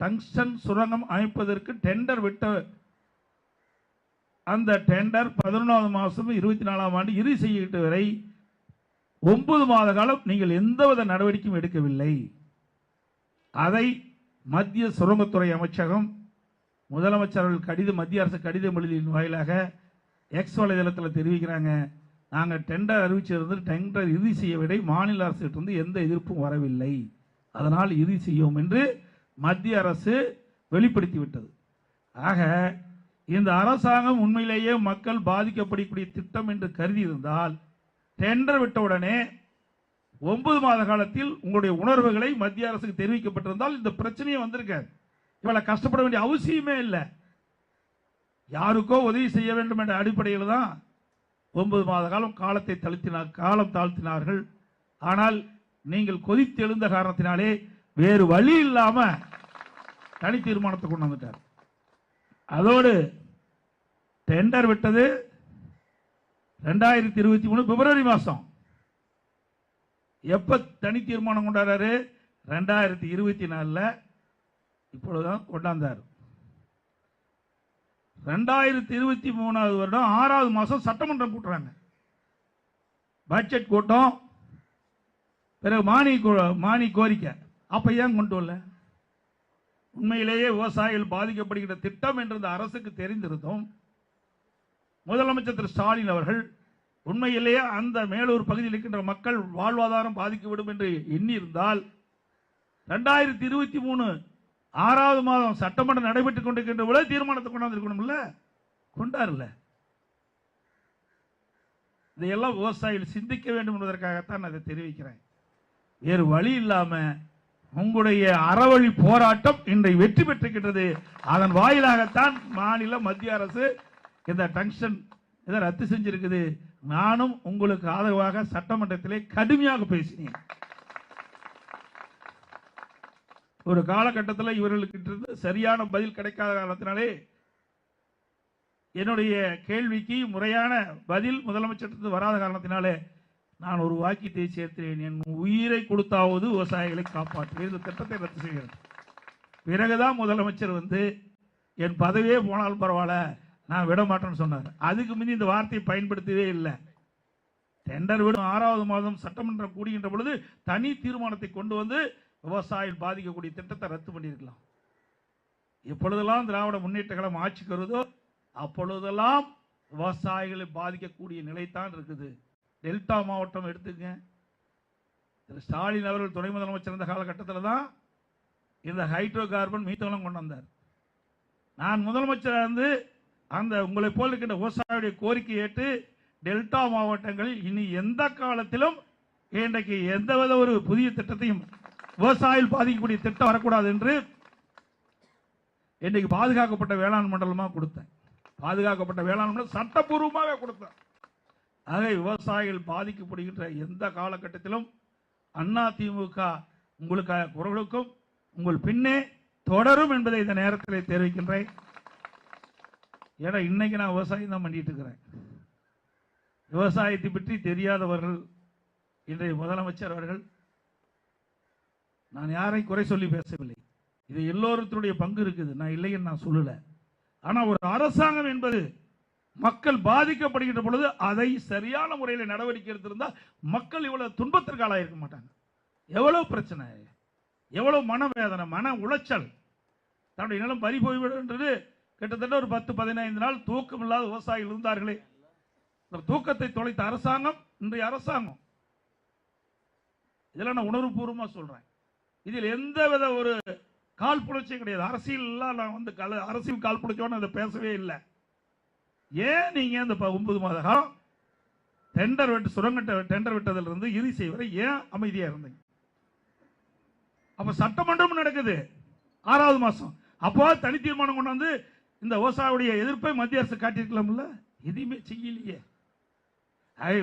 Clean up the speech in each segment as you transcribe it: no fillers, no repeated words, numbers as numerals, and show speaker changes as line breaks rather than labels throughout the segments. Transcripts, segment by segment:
Tungsten சுரங்கம் அமைப்பதற்கு tender விட்ட அந்த டெண்டர் 11வது மாதம் 24ஆம் ஆண்டு இறுதி செய்யப்பட்ட வரை 9 மாத காலம் நீங்கள் எந்தவித நடவடிக்கையும் எடுக்கவில்லை. அதை மத்திய சுரங்கத்துறை அமைச்சகம் முதலமைச்சர்கள் கடிதம் மத்திய அரசு கடிதம் எழுதியின் வாயிலாக எக்ஸ் வலைதளத்தில் தெரிவிக்கிறாங்க. நாங்கள் டெண்டர் அறிவிச்சிருந்து டெண்டர் இறுதி செய்யவில்லை, மாநில அரசிலிருந்து எந்த எதிர்ப்பும் வரவில்லை, அதனால் இறுதி செய்யும் என்று மத்திய அரசு வெளிப்படுத்திவிட்டது. ஆக இந்த அரசாங்கம் உண்மையிலேயே மக்கள் பாதிக்கப்படக்கூடிய திட்டம் என்று கருதி இருந்தால் டெண்டர் விட்டவுடனே 9 மாத காலத்தில் உங்களுடைய உணர்வுகளை மத்திய அரசுக்கு தெரிவிக்கப்பட்டிருந்தால் இந்த பிரச்சனையே வந்திருக்காது. இவ்வளவு கஷ்டப்பட வேண்டிய அவசியமே இல்லை. யாருக்கோ உதவி செய்ய வேண்டும் என்ற அடிப்படையில் தான் 9 மாத காலம் காலம் தாழ்த்தினார்கள். ஆனால் நீங்கள் கொதித்து எழுந்த காரணத்தினாலே வேறு வழி இல்லாம தனி தீர்மானத்தை கொண்டு வந்துட்டார். அதோடு டெண்டர் விட்டது 2023 பிப்ரவரி மாதம். எப்ப தனி தீர்மானம் கொண்டாடுறாரு? 2024 இப்பொழுதுதான் கொண்டாந்தார். 2023 வருடம் 6வது மாதம் சட்டமன்றம் கூட்டுறாங்க. பட்ஜெட் கூட்டம், பிறகு மானி கோரிக்கை. அப்ப ஏன் கொண்டு வரல? உண்மையிலேயே விவசாயிகள் பாதிக்கப்படுகிற திட்டம் என்று இந்த அரசுக்கு தெரிந்திருந்தும் முதலமைச்சர் திரு ஸ்டாலின் அவர்கள் உண்மையிலேயே அந்த மேலூர் பகுதியில் இருக்கின்ற மக்கள் வாழ்வாதாரம் பாதிக்கப்படும் என்று எண்ணி இருந்தால் 2023 6வது மாதம் சட்டமன்றம் நடைபெற்றுக் கொண்டிருக்கின்ற பொழுது தீர்மானத்தை கொண்டாந்துருக்கணும்ல, கொண்டாருல. இதையெல்லாம் விவசாயிகள் சிந்திக்க வேண்டும் என்பதற்காகத்தான் அதை தெரிவிக்கிறேன். வேறு வழி இல்லாம உங்களுடைய அறவழி போராட்டம் இன்றை வெற்றி பெற்றிருக்கின்றது. அதன் வாயிலாகத்தான் மாநில மத்திய அரசு இந்த டங்ஸ்டன் இதை ரத்து செஞ்சிருக்குது. நானும் உங்களுக்கு ஆதரவாக சட்டமன்றத்திலே கடுமையாக பேசினேன். ஒரு காலகட்டத்தில் இவர்களுக்கு சரியான பதில் கிடைக்காத காரணத்தினாலே என்னுடைய கேள்விக்கு முறையான பதில் முதலமைச்சர் வராத காரணத்தினாலே நான் ஒரு வாக்கியத்தை சேர்த்தேன். என் உயிரை கொடுத்தாவது விவசாயிகளை காப்பாற்று இந்த திட்டத்தை ரத்து செய்கிறேன். பிறகுதான் முதலமைச்சர் என் பதவியே போனாலும் பரவாயில்ல, நான் விட மாட்டேன்னு சொன்னார். அதுக்கு முந்தி இந்த வார்த்தையை பயன்படுத்தவே இல்லை. டெண்டர் விடும் 6வது மாதம் சட்டமன்றம் கூடுகின்ற பொழுது தனி தீர்மானத்தை கொண்டு வந்து விவசாயிகள் பாதிக்கக்கூடிய திட்டத்தை ரத்து பண்ணியிருக்கலாம். எப்பொழுதெல்லாம் திராவிட முன்னேற்ற கழகம் ஆட்சிக்கு வருதோ அப்பொழுதெல்லாம் விவசாயிகளை பாதிக்கக்கூடிய நிலைத்தான் இருக்குது. டெல்டா மாவட்டம் எடுத்துங்க. திரு ஸ்டாலின் அவர்கள் துணை முதலமைச்சர் இருந்த காலகட்டத்தில் தான் இந்த ஹைட்ரோ கார்பன் மீத்தோலம் கொண்டு வந்தார். நான் முதலமைச்சராக அந்த உங்களை போல் இருக்கின்ற விவசாயியுடைய கோரிக்கை ஏற்று டெல்டா மாவட்டங்களில் இனி எந்த காலத்திலும் இன்றைக்கு எந்தவித ஒரு புதிய திட்டத்தையும் விவசாயிகள் பாதிக்கக்கூடிய திட்டம் வரக்கூடாது என்று இன்றைக்கு பாதுகாக்கப்பட்ட வேளாண் மண்டலமாக கொடுத்தேன். பாதுகாக்கப்பட்ட வேளாண் மண்டலம் சட்டப்பூர்வமாக கொடுத்தேன். ஆக விவசாயிகள் பாதிக்கப்படுகின்ற எந்த காலகட்டத்திலும் அதிமுக உங்களுக்காக குரலுக்கும் உங்கள் பின்னே தொடரும் என்பதை இந்த நேரத்தில் தெரிவிக்கின்றேன். ஏன்னா இன்னைக்கு நான் விவசாயம் தான் பண்ணிட்டு இருக்கிறேன். விவசாயத்தை பற்றி தெரியாதவர்கள் இன்றைய முதலமைச்சர் அவர்கள், நான் யாரை குறை சொல்லி பேசவில்லை, இது எல்லோருடைய பங்கு இருக்குது, நான் இல்லைன்னு நான் சொல்லல. ஆனா ஒரு அரசாங்கம் என்பது மக்கள் பாதிக்கப்படுகின்ற பொழுது அதை சரியான முறையில் நடவடிக்கை எடுத்திருந்தால் மக்கள் இவ்வளவு துன்பத்திற்கு ஆளாயிருக்க மாட்டாங்க. எவ்வளவு பிரச்சனை, எவ்வளவு மனவேதனை, மன உளைச்சல், தன்னுடைய நிலம் பறி போய்விடுன்றது. கிட்டத்தட்ட ஒரு 10-15 நாள் தூக்கம் இல்லாத விவசாயிகள் இருந்தார்களே. தூக்கத்தை தொலைத்த அரசாங்கம் இன்றைய அரசாங்கம். இதெல்லாம் நான் உணர்வுபூர்வமா சொல்றேன். இதில் எந்தவித ஒரு காழ்ப்புணர்ச்சியும் கிடையாது. அரசியல் நான் அரசியல் காழ்ப்புணர்ச்சியோட அதை பேசவே இல்லை. ஏன் நீங்க இந்த 9 மாத காலம் டெண்டர் விட்டு டெண்டர் விட்டதில் இருந்து இறுதி செய்வரை ஏன் அமைதியா இருந்தீங்க? அப்ப சட்டமன்றம் நடக்குது 6வது மாசம். அப்போ தனி தீர்மானம் கொண்டு வந்து இந்த விவசாயியுடைய எதிர்ப்பை மத்திய அரசு காட்டியிருக்கலாம்ல, எதுவுமே செய்யலையே.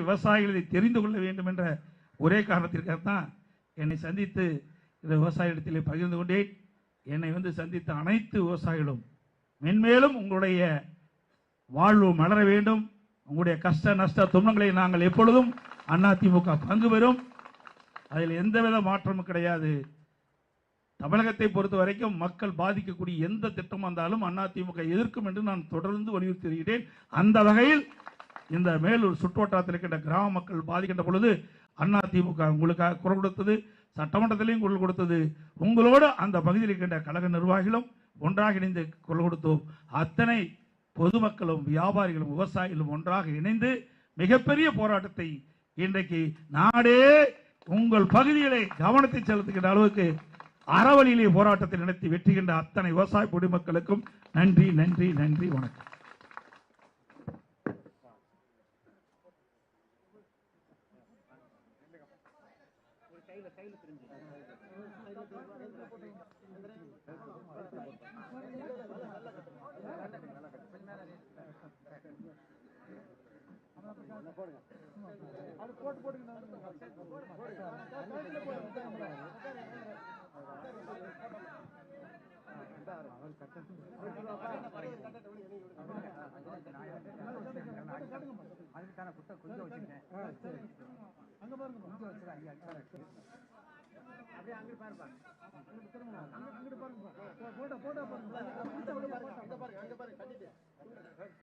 விவசாயிகளை தெரிந்து கொள்ள வேண்டும் என்ற ஒரே காரணத்திற்காக தான் என்னை சந்தித்து இந்த விவசாயிடத்திலே பகிர்ந்து கொண்டேன். என்னை சந்தித்த அனைத்து விவசாயிகளும் மென்மேலும் உங்களுடைய வாழ்வு மலர வேண்டும். உங்களுடைய கஷ்ட நஷ்ட துன்பங்களை நாங்கள் எப்பொழுதும் அதிமுக பங்கு பெறும். அதில் எந்தவித மாற்றமும் கிடையாது. தமிழகத்தை பொறுத்த வரைக்கும் மக்கள் பாதிக்கக்கூடிய எந்த திட்டம் வந்தாலும் அதிமுக எதிர்க்கும் என்று நான் தொடர்ந்து வலியுறுத்தி வருகிறேன். அந்த வகையில் இந்த மேலூர் சுற்றுவட்டாரத்தில் இருக்கின்ற கிராம மக்கள் பாதிக்கின்ற பொழுது அதிமுக உங்களுக்காக குரல் கொடுத்தது, சட்டமன்றத்திலையும் குரல் கொடுத்தது. உங்களோடு அந்த பகுதியில் இருக்கின்ற கழக நிர்வாகிகளும் ஒன்றாக இணைந்து குரல் கொடுத்தோம். அத்தனை பொதுமக்களும் வியாபாரிகளும் விவசாயிகளும் ஒன்றாக இணைந்து மிகப்பெரிய போராட்டத்தை இன்றைக்கு நாடே உங்கள் பகுதிகளை கவனத்தை செலுத்துகின்ற அளவுக்கு அறவழியிலே போராட்டத்தை நடத்தி வெற்றிகின்ற அத்தனை விவசாய குடிமக்களுக்கும் நன்றி நன்றி நன்றி. வணக்கம்.
அதுக்கான புத்தகம் கொஞ்சம் வச்சிருக்கேன். அங்க பாருங்க, அப்படியே அங்க பாருப்பா, அங்கிட்டு பாருங்க, போட்டோ